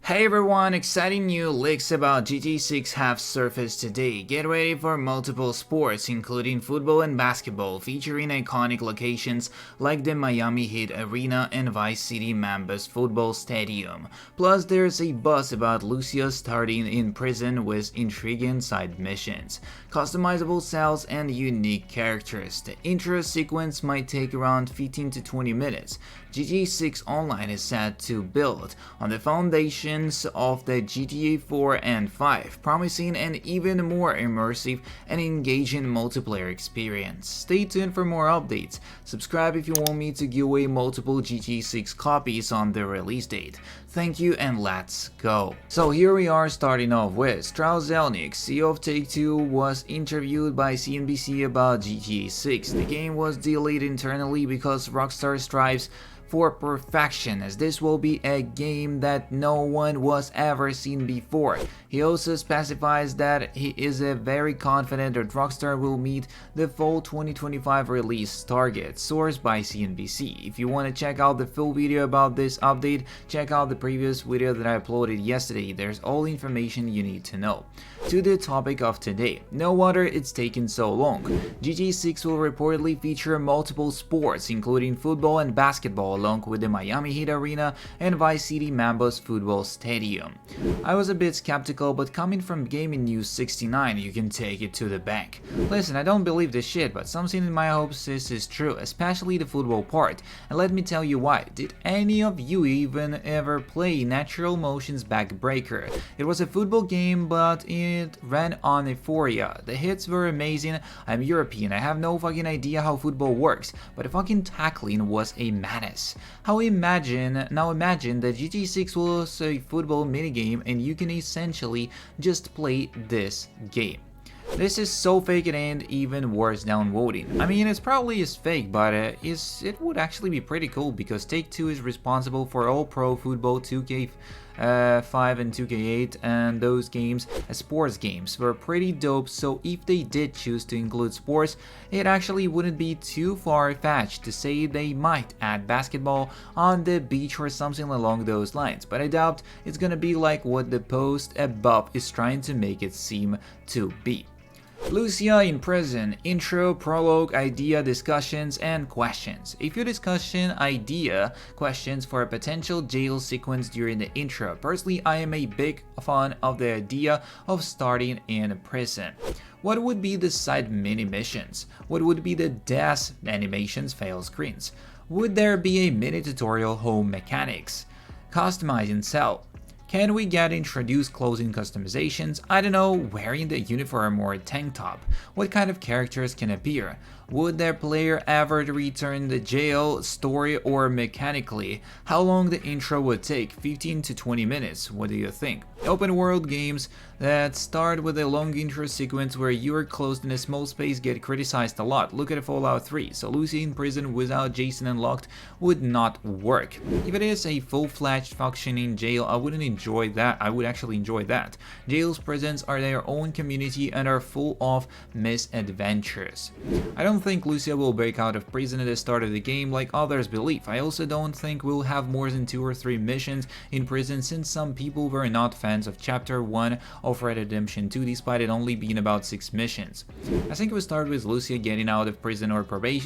Hey everyone, exciting new leaks about GTA 6 have surfaced today. Get ready for multiple sports, including football and basketball, featuring iconic locations like the Miami Heat Arena and Vice City Mambas football stadium. Plus, there's a buzz about Lucia starting in prison with intriguing side missions, customizable cells, and unique characters. The intro sequence might take around 15 to 20 minutes. GTA 6 Online is set to build on the foundations of the GTA 4 and 5, promising an even more immersive and engaging multiplayer experience. Stay tuned for more updates. Subscribe if you want me to give away multiple GTA 6 copies on the release date. Thank you and let's go. So here we are, starting off with Strauss Zelnick, CEO of Take-Two, was interviewed by CNBC about GTA 6. The game was delayed internally because Rockstar strives for perfection, as this will be a game that no one was ever seen before. He also specifies that he is very confident that Rockstar will meet the full 2025 release target, sourced by CNBC. If you want to check out the full video about this update, check out the previous video that I uploaded yesterday. There's all the information you need to know. To the topic of today, no wonder it's taken so long. GTA 6 will reportedly feature multiple sports, including football and basketball, along with the Miami Heat Arena and Vice City Mambas football stadium. I was a bit skeptical, but coming from Gaming News 69, you can take it to the bank. Listen, I don't believe this shit, but something in my hopes this is true, especially the football part, and let me tell you why. Did any of you even ever play Natural Motion's Backbreaker? It was a football game, but it ran on Euphoria. The hits were amazing. I'm European, I have no fucking idea how football works, but the fucking tackling was a menace. Now imagine that GTA 6 was a football minigame and you can essentially just play this game. This is so fake and even worse downvoting. I mean, it's probably is fake, but it would actually be pretty cool because Take-Two is responsible for all Pro Football 2K5 and 2K8, and those games as sports games were pretty dope, so if they did choose to include sports, it actually wouldn't be too far-fetched to say they might add basketball on the beach or something along those lines, but I doubt it's gonna be like what the post above is trying to make it seem to be. Lucia in prison, intro, prologue, idea, discussions, and questions. A few discussion idea questions for a potential jail sequence during the intro. Personally, I am a big fan of the idea of starting in prison. What would be the side mini missions? What would be the death animations fail screens? Would there be a mini tutorial home mechanics? Customizing cell. Can we get introduced clothing customizations? I don't know, wearing the uniform or tank top. What kind of characters can appear? Would their player ever return the jail, story, or mechanically? How long the intro would take? 15 to 20 minutes, what do you think? Open world games that start with a long intro sequence where you are closed in a small space get criticized a lot. Look at Fallout 3, so Lucy in prison without Jason unlocked would not work. If it is a full-fledged functioning jail, I wouldn't enjoy that. I would actually enjoy that. Jails, prisons are their own community and are full of misadventures. I don't think Lucia will break out of prison at the start of the game like others believe. I also don't think we'll have more than 2 or 3 missions in prison, since some people were not fans of Chapter 1 of Red Dead Redemption 2 despite it only being about 6 missions. I think we'll start with Lucia getting out of prison or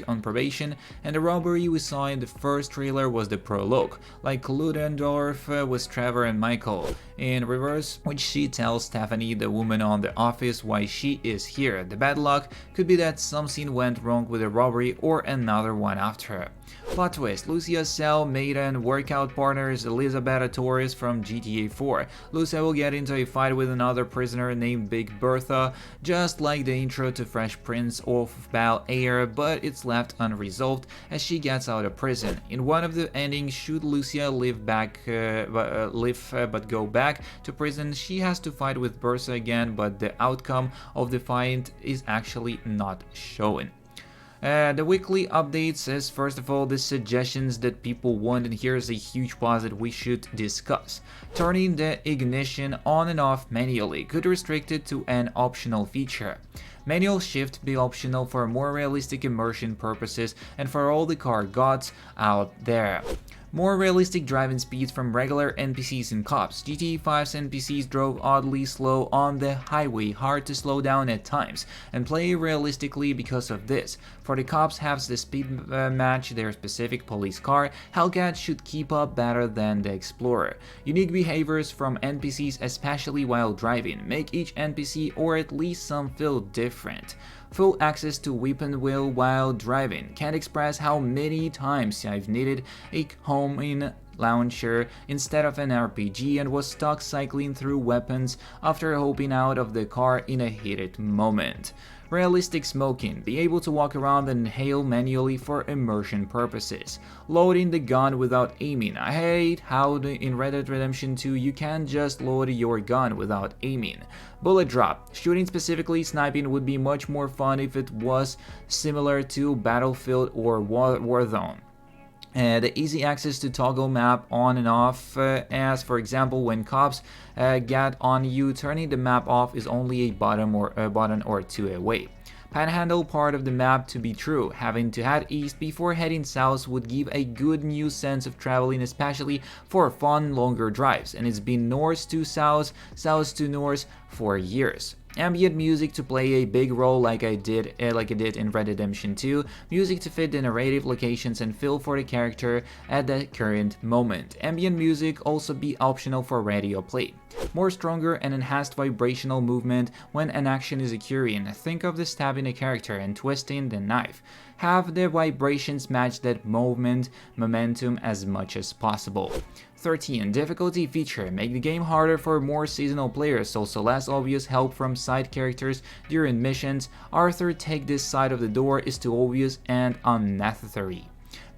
on probation, and the robbery we saw in the first trailer was the prologue, like Ludendorff with Trevor and Michael. In reverse, which she tells Stephanie, the woman on the office, why she is here. The bad luck could be that something went wrong with the robbery or another one after. Plot twist: Lucia's cellmate and workout partner is Elizabeth Torres from GTA 4. Lucia will get into a fight with another prisoner named Big Bertha, just like the intro to Fresh Prince of Bel-Air, but it's left unresolved as she gets out of prison. In one of the endings, should Lucia but go back to prison, she has to fight with Bertha again, but the outcome of the fight is actually not shown. The weekly updates is, first of all, the suggestions that people want, and here's a huge pause that we should discuss. Turning the ignition on and off manually could restrict it to an optional feature. Manual shift be optional for more realistic immersion purposes and for all the car gods out there. More realistic driving speeds from regular NPCs in cops. GTA 5's NPCs drove oddly slow on the highway, hard to slow down at times, and play realistically because of this. For the cops have the speed match their specific police car, Hellcat should keep up better than the Explorer. Unique behaviors from NPCs, especially while driving, make each NPC or at least some feel different. Full access to weapon wheel while driving. Can't express how many times I've needed a homing launcher instead of an RPG and was stuck cycling through weapons after hopping out of the car in a heated moment. Realistic smoking, be able to walk around and inhale manually for immersion purposes. Loading the gun without aiming. I hate how in Red Dead Redemption 2 you can't just load your gun without aiming. Bullet drop. Shooting, specifically sniping, would be much more fun if it was similar to Battlefield or Warzone. The easy access to toggle map on and off, as for example when cops get on you, turning the map off is only a button or two away. Panhandle part of the map to be true. Having to head east before heading south would give a good new sense of traveling, especially for fun longer drives, and it's been north to south, south to north for years. Ambient music to play a big role like I did in Red Dead Redemption 2, music to fit the narrative locations and feel for the character at the current moment. Ambient music also be optional for radio play. More stronger and enhanced vibrational movement when an action is occurring. Think of the stabbing a character and twisting the knife. Have the vibrations match that momentum as much as possible. 13. Difficulty feature. Make the game harder for more seasonal players, also less obvious help from side characters during missions. Arthur, take this side of the door is too obvious and unnecessary.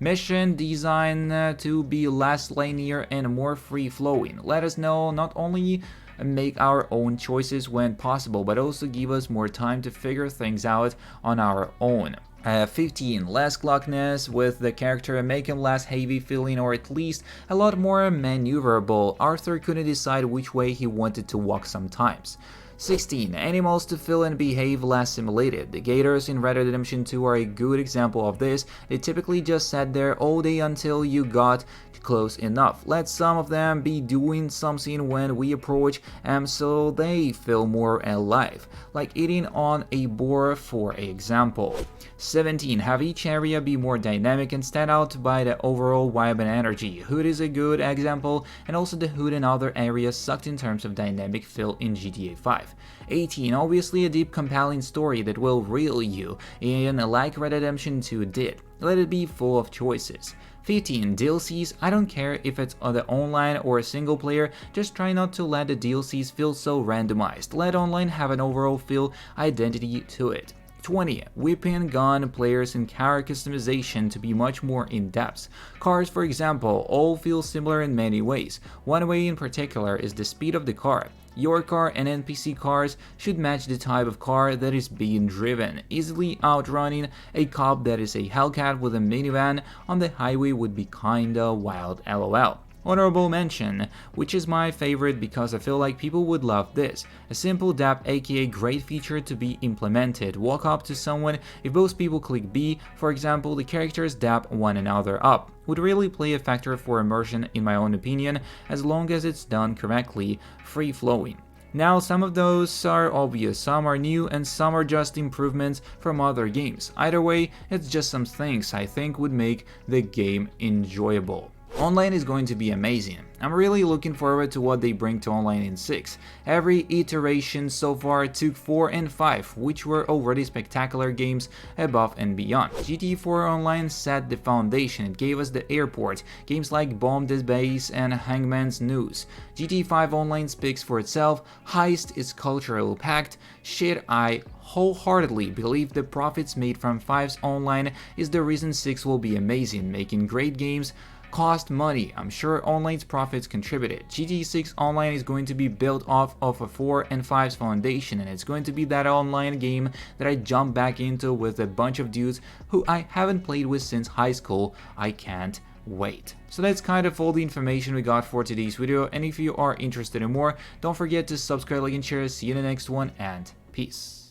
Mission design to be less linear and more free-flowing. Let us know not only make our own choices when possible, but also give us more time to figure things out on our own. 15. Less clockness with the character, make him less heavy feeling or at least a lot more maneuverable. Arthur couldn't decide which way he wanted to walk sometimes. 16. Animals to feel and behave less simulated. The gators in Red Dead Redemption 2 are a good example of this. They typically just sat there all day until you got close enough. Let some of them be doing something when we approach so they feel more alive, like eating on a boar for example. 17. Have each area be more dynamic and stand out by the overall vibe and energy. Hood is a good example, and also the hood and other areas sucked in terms of dynamic feel in GTA 5. 18. Obviously a deep compelling story that will reel you in like Red Dead Redemption 2 did. Let it be full of choices. 15. DLCs. I don't care if it's the online or a single player, just try not to let the DLCs feel so randomized. Let online have an overall feel identity to it. 20. Weapon, gun, players, and car customization to be much more in-depth. Cars, for example, all feel similar in many ways. One way in particular is the speed of the car. Your car and NPC cars should match the type of car that is being driven. Easily outrunning a cop that is a Hellcat with a minivan on the highway would be kinda wild, lol. Honorable mention, which is my favorite because I feel like people would love this. A simple dap, aka great feature to be implemented. Walk up to someone, if both people click B, for example, the characters dap one another up. Would really play a factor for immersion in my own opinion, as long as it's done correctly, free-flowing. Now, some of those are obvious, some are new, and some are just improvements from other games. Either way, it's just some things I think would make the game enjoyable. Online is going to be amazing. I'm really looking forward to what they bring to online in 6. Every iteration so far took 4 and 5, which were already spectacular games above and beyond. GTA 4 Online set the foundation, it gave us the airport, games like Bomb the Base and Hangman's Noose. GTA 5 Online speaks for itself, Heist is culturally packed, shit I wholeheartedly believe the profits made from 5's Online is the reason 6 will be amazing, making great games cost money. I'm sure Online's profits contributed. GTA 6 Online is going to be built off of a 4 and 5's foundation, and it's going to be that online game that I jump back into with a bunch of dudes who I haven't played with since high school. I can't wait. So that's kind of all the information we got for today's video, and if you are interested in more, don't forget to subscribe, like, and share. See you in the next one, and peace.